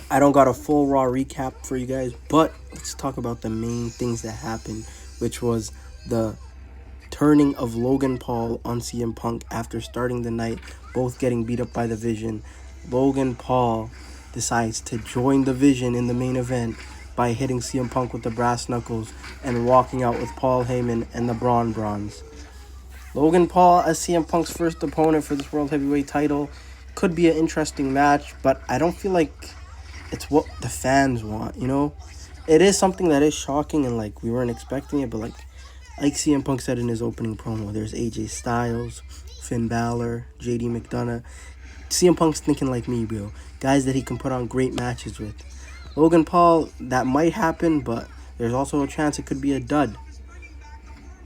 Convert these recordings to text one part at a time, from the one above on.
I don't got a full Raw recap for you guys, but let's talk about the main things that happened, which was the turning of Logan Paul on CM Punk after starting the night, both getting beat up by the Vision. Logan Paul decides to join the Vision in the main event by hitting CM Punk with the brass knuckles and walking out with Paul Heyman and the Braun Bronze. Logan Paul as CM Punk's first opponent for this World Heavyweight title could be an interesting match, but I don't feel like it's what the fans want, you know? It is something that is shocking and like we weren't expecting it, but like CM Punk said in his opening promo, there's AJ Styles, Finn Balor, JD McDonough. CM Punk's thinking like me, bro. Guys that he can put on great matches with. Logan Paul, that might happen, but there's also a chance it could be a dud.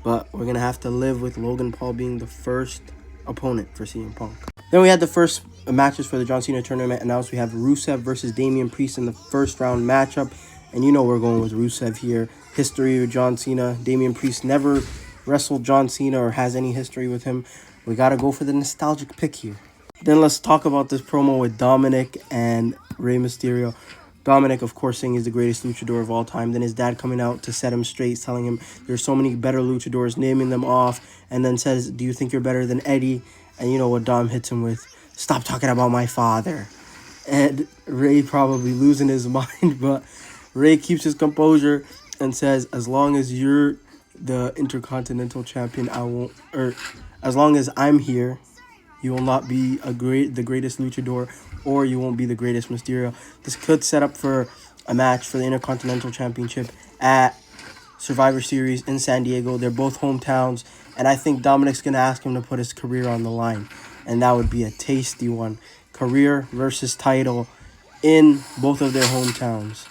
But we're going to have to live with Logan Paul being the first opponent for CM Punk. Then we had the first matches for the John Cena tournament announced. We have Rusev versus Damian Priest in the first round matchup. And you know we're going with Rusev here. History with John Cena. Damian Priest never wrestled John Cena or has any history with him. We got to go for the nostalgic pick here. Then let's talk about this promo with Dominic and Rey Mysterio. Dominic, of course, saying he's the greatest luchador of all time. Then his dad coming out to set him straight, telling him there's so many better luchadors, naming them off, and then says, do you think you're better than Eddie? And you know what Dom hits him with? Stop talking about my father. And Rey probably losing his mind, but Rey keeps his composure and says, as long as you're the Intercontinental Champion, as long as I'm here, you will not be the greatest luchador, or you won't be the greatest Mysterio. This could set up for a match for the Intercontinental Championship at Survivor Series in San Diego. They're both hometowns, and I think Dominic's going to ask him to put his career on the line, and that would be a tasty one. Career versus title in both of their hometowns.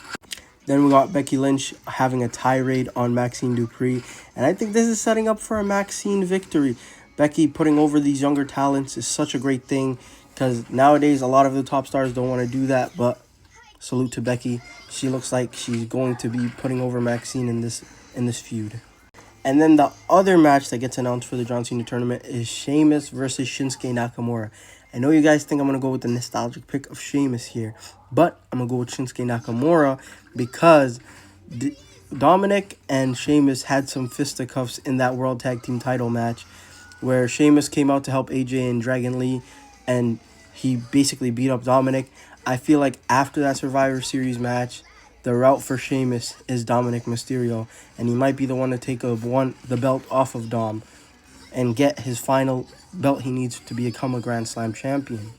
Then we got Becky Lynch having a tirade on Maxine Dupree, and I think this is setting up for a Maxine victory. Becky putting over these younger talents is such a great thing because nowadays a lot of the top stars don't want to do that, but salute to Becky. She looks like she's going to be putting over Maxine in this feud. And then the other match that gets announced for the John Cena tournament is Sheamus versus Shinsuke Nakamura. I know you guys think I'm going to go with the nostalgic pick of Sheamus here, but I'm going to go with Shinsuke Nakamura because Dominic and Sheamus had some fisticuffs in that World Tag Team title match where Sheamus came out to help AJ and Dragon Lee, and he basically beat up Dominic. I feel like after that Survivor Series match, the route for Sheamus is Dominic Mysterio, and he might be the one to take the belt off of Dom and get his final belt he needs to become a Grand Slam champion.